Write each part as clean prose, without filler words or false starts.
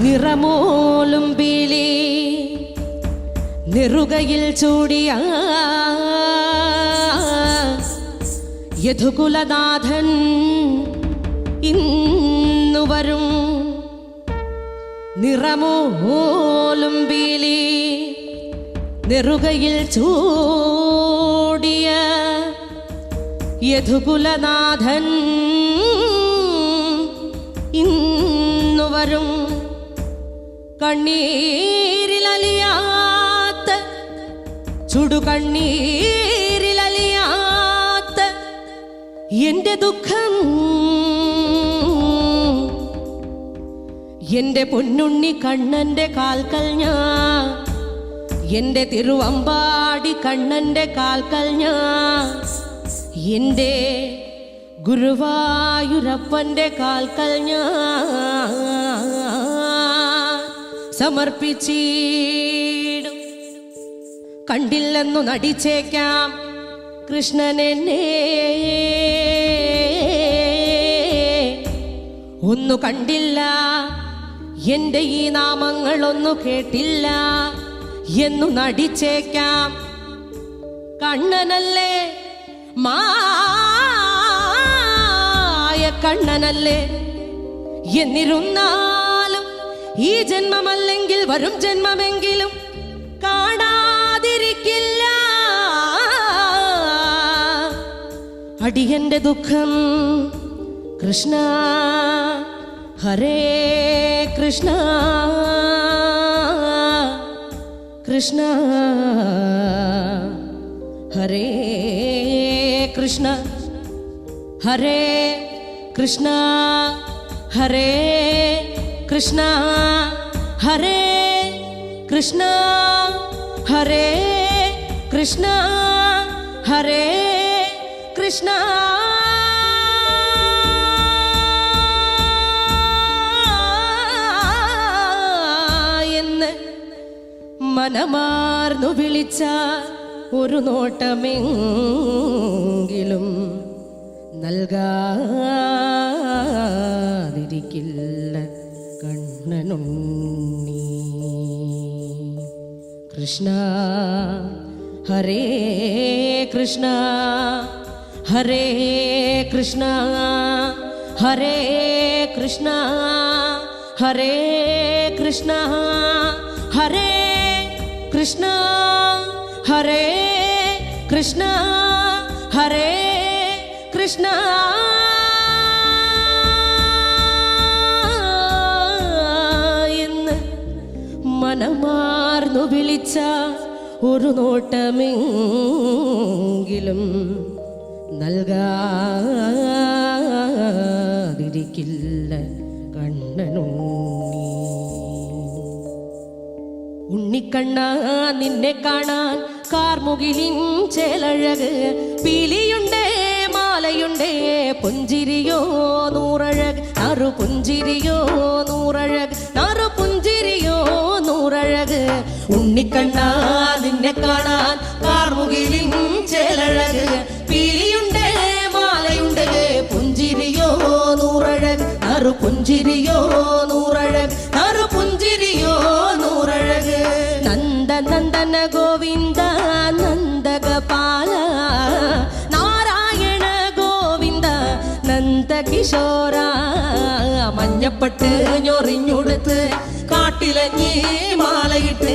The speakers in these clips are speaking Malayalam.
നിറമോലും പീലി നെറുകയിൽ ചൂടിയ യദുകുലനാഥൻ ഇന്നു വരും. നിറമോലും പീലി നെറുകയിൽ ചൂടിയ യദുകുലനാഥൻ ഇന്നു വരും. കണ്ണീരിലലിയാത്ത ചുടുകണ്ണീരിലലിയാത്ത എന്റെ ദുഃഖം എന്റെ പൊന്നുണ്ണി കണ്ണന്റെ കാൽക്കൽ ഞാൻ, എന്റെ തിരുവമ്പാടി കണ്ണന്റെ കാൽക്കൽ ഞാൻ, എന്റെ ഗുരുവായൂരപ്പന്റെ കാൽക്കൽ ഞാൻ സമർപ്പിച്ചിടും. കണ്ടില്ലെന്നു നടിച്ചേക്കാം കൃഷ്ണനെന്നെ, ഒന്നു കണ്ടില്ല എന്റെ ഈ നാമങ്ങളൊന്നു കേട്ടില്ല എന്നു നടിച്ചേക്കാം. കണ്ണനല്ലേ മായ കണ്ണനല്ലേ, എന്നിരുന്നാലും ഈ ജന്മമല്ലെങ്കിൽ വരും ജന്മമെങ്കിലും കാണാതിരിക്കില്ല അടിയന്റെ ദുഃഖം. കൃഷ്ണ ഹരേ കൃഷ്ണ കൃഷ്ണ ഹരേ കൃഷ്ണ ഹരേ കൃഷ്ണ ഹരേ കൃഷ്ണ ഹരേ കൃഷ്ണ ഹരേ കൃഷ്ണ ഹരേ കൃഷ്ണ. എന്ന് മനമാർന്നു വിളിച്ച ഒരു നോട്ടമെങ്കിലും നൽകാതിരിക്കില്ല കണ്ണനുണ്ണി. കൃഷ്ണ ഹരേ കൃഷ്ണ ഹരേ കൃഷ്ണ ഹരേ കൃഷ്ണ ഹരേ കൃഷ്ണ ഹരേ കൃഷ്ണ ഹരേ കൃഷ്ണ ഹരേ കൃഷ്ണ. എന്ന് മനമാർന്നു വിളിച്ച ഒരു നോട്ടമെങ്കിലും നൽകാതിരിക്കില്ല കണ്ണനുണ്ണി. ഉണ്ണിക്കണ്ണ നിന്നെ കാണാൻ കാർമുകിലിൻ ചേലഴക്, പീലിയുണ്ടേ മാലയുണ്ടേ പുഞ്ചിരിയോ നൂറഴക്, നറു പുഞ്ചിരിയോ നൂറഴക്, നറു പുഞ്ചിരിയോ നൂറഴക്. ഉണ്ണിക്കണ്ണ നിന്നെ കാണാൻ കാർമുകിലിൻ ചേലഴക്, പീലിയുണ്ടേ മാലയുണ്ടേ പുഞ്ചിരിയോ നൂറഴക്, നറു പുഞ്ചിരിയോ നൂറഴക്, നറു പുഞ്ചിരിയോ നൂറഴക്. നന്ദനന്ദന ഗോവിന്ദ നന്ദഗപാല നാരായണ ഗോവിന്ദ നന്ദകിശോര. മഞ്ഞപ്പട്ട് ഞൊറിഞ്ഞുടുത്ത് കാട്ടിലഞ്ഞി മാലയിട്ട്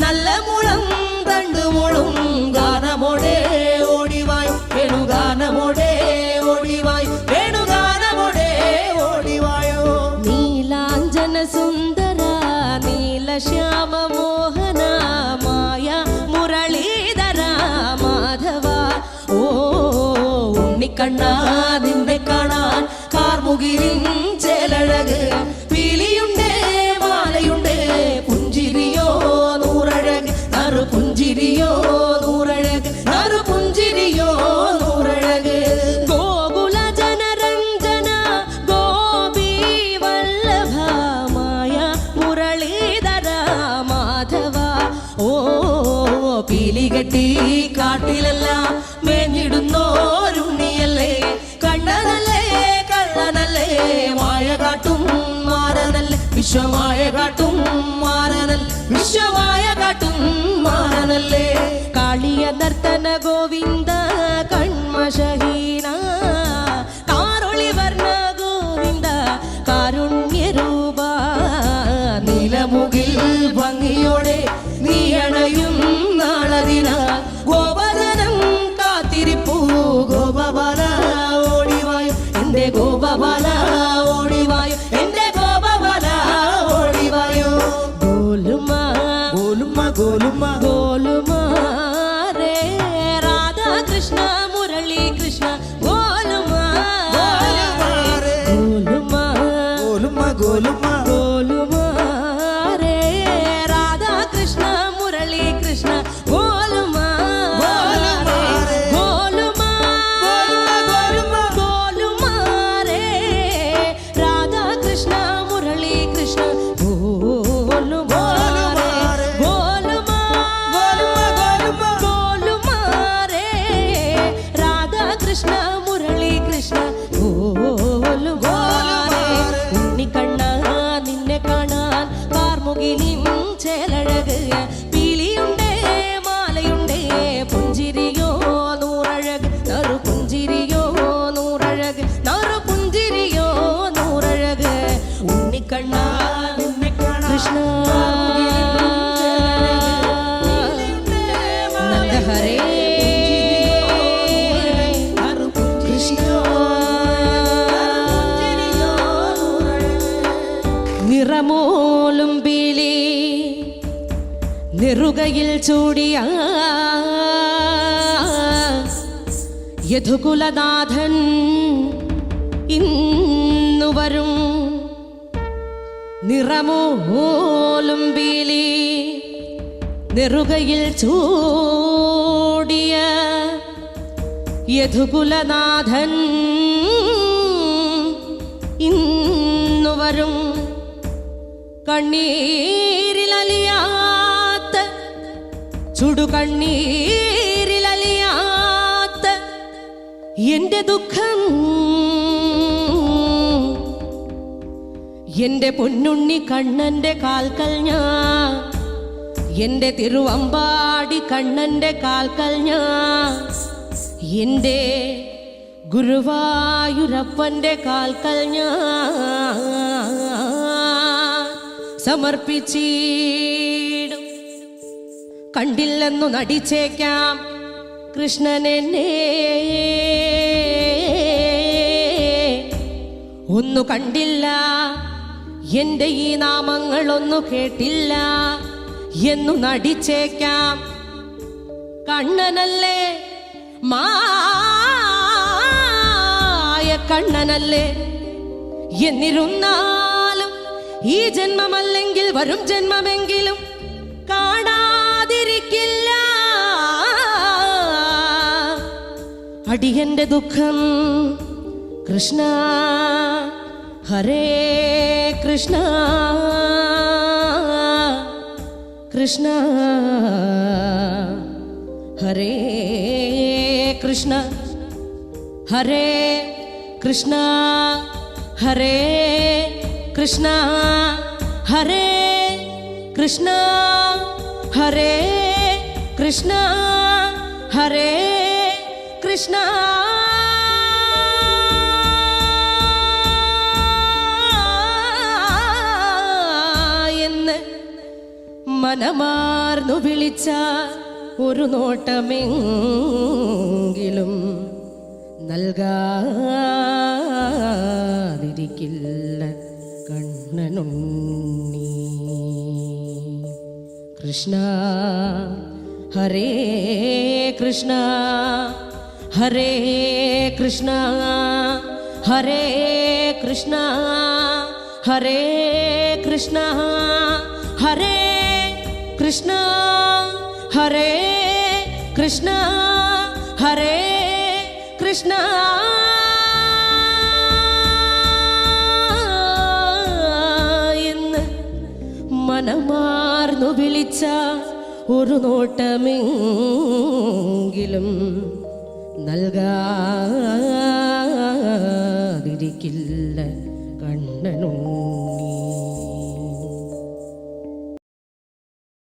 നല്ല മുളം തണ്ടുമുളും ഗാനമോടെ ഓടിവായ് വേണുഗാനമോടെ ഓടിവായ് വേണുഗാനമോടെ ഓടിവായോ. നീലാഞ്ജന സുന്ദര നീലശ്യാമ മോഹന മായ മുരളീധര മാധവ. ഓ ഉണ്ണിക്കണ്ണ നിന്നെ കാണാൻ കാർമുകിലിൻ ചേലഴക്, പീലിയുണ്ടേ മാലയുണ്ടേ പുഞ്ചിരിയോ നൂറഴക്, നറു പുഞ്ചിരിയോ നൂറഴക്, നറു പുഞ്ചിരിയോ നൂറഴക്. ഗോകുല ജനരഞ്ജന ഗോപി വല്ലഭ മായ മുരളീധര മാധവ. ഓ പീലികെട്ടി കാട്ടിലെല്ലാം വിശ്വമായ കാട്ടും മാറനൽ വിശ്വമായ കാട്ടും മാറനല്ലേ കാളിയ നർത്തന ഗോവിന്ദ കൺമശഹീന കാരൊളി വർണ്ണ ഗോവിന്ദ കാരുണ്യരൂപ നീലമുകിൽ ഭംഗിയോടെ നീ അണയും നാളതിന ഗോപദനം കാത്തിരിപ്പൂ ഗോപബാല ഓടിവായു എന്റെ ഗോപബാല ഓടിവായു എന്റെ ഗോപബാല ഓടിവായു ഗോലുമ ഗോലുമ ഗോലുമ ഗോലുമ രേ രാധാ കൃഷ്ണ മുരളി കൃഷ്ണ ഗോലുമ ഗോലുമ ഗോലുമ ഗോലുമ ഗോലുമ രേ രാധാ കൃഷ്ണ മുരളി കൃഷ്ണ ഗോലുമ ഗോലുമ ഗോലുമ രേ രാധാ കൃഷ്ണ മുരളി കൃഷ്ണ ഗോലുമ ഗോലുമ ഗോലുമ രേ രാധാ കൃഷ്ണ മുരളി കൃഷ്ണ ഗോലുമ ഉണ്ണിക്കണ്ണ നിന്നെ കാണാൻ കാർമുകിലിൻ ചേലഴക് പീലിയുണ്ടേ മാലയുണ്ടേ പുഞ്ചിരിയോ നൂറഴക് നറു പുഞ്ചിരിയോ നൂറഴക് നറു പുഞ്ചിരിയോ നൂറഴക് ഉണ്ണിക്കണ്ണ നിന്നെ കാണാൻ കൃഷ്ണ നന്ദഹരേ കൃഷ്ണ നിറമോലും പീലി നെറുകയിൽ ചൂടിയ യദുകുലനാഥൻ ഇന്നു വരും നിറമോലും പീലി നെറുകയിൽ ചൂടിയ യദുകുലനാഥൻ ഇന്നു വരും കണ്ണീരിലലിയാത്ത ചുടുകണ്ണീരിലലിയാത്ത എന്റെ ദുഃഖം എന്റെ പൊന്നുണ്ണി കണ്ണന്റെ കാൽക്കൽ ഞാൻ എന്റെ തിരുവമ്പാടി കണ്ണന്റെ കാൽക്കൽ ഞാൻ എന്റെ ഗുരുവായൂരപ്പന്റെ കാൽക്കൽ ഞാൻ സമർപ്പിച്ചിടും കണ്ടില്ലെന്നു നടിച്ചേക്കാം കൃഷ്ണനെന്നെ ഒന്നു കണ്ടില്ല എന്റെ ഈ നാമങ്ങളൊന്നു കേട്ടില്ല എന്നു നടിച്ചേക്കാം കണ്ണനല്ലേ മായ കണ്ണനല്ലേ എന്നിരുന്നാലും ഈ ജന്മമല്ലെങ്കിൽ വരും ജന്മമെങ്കിലും കാണാതിരിക്കില്ല അടിയന്റെ ദുഃഖം കൃഷ്ണ ഹരേ കൃഷ്ണ കൃഷ്ണ ഹരേ കൃഷ്ണ ഹരേ കൃഷ്ണ ഹരേ കൃഷ്ണ ഹരേ കൃഷ്ണ ഹരേ കൃഷ്ണ ഹരേ കൃഷ്ണ എന്ന് മനമാർന്നു വിളിച്ച ഒരു നോട്ടമെങ്കിലും നൽകാതിരിക്കില്ല കണ്ണനുണ്ണി കൃഷ്ണ ഹരേ കൃഷ്ണ ഹരേ കൃഷ്ണ ഹരേ കൃഷ്ണ ഹരേ കൃഷ്ണ ഹരേ കൃഷ്ണ ഹരേ കൃഷ്ണ ഹരേ കൃഷ്ണ എന്ന് മനമാർന്നു വിളിച്ച ഒരു നോട്ടമെങ്കിലും നൽകാതിരിക്കില്ല കണ്ണനുണ്ണി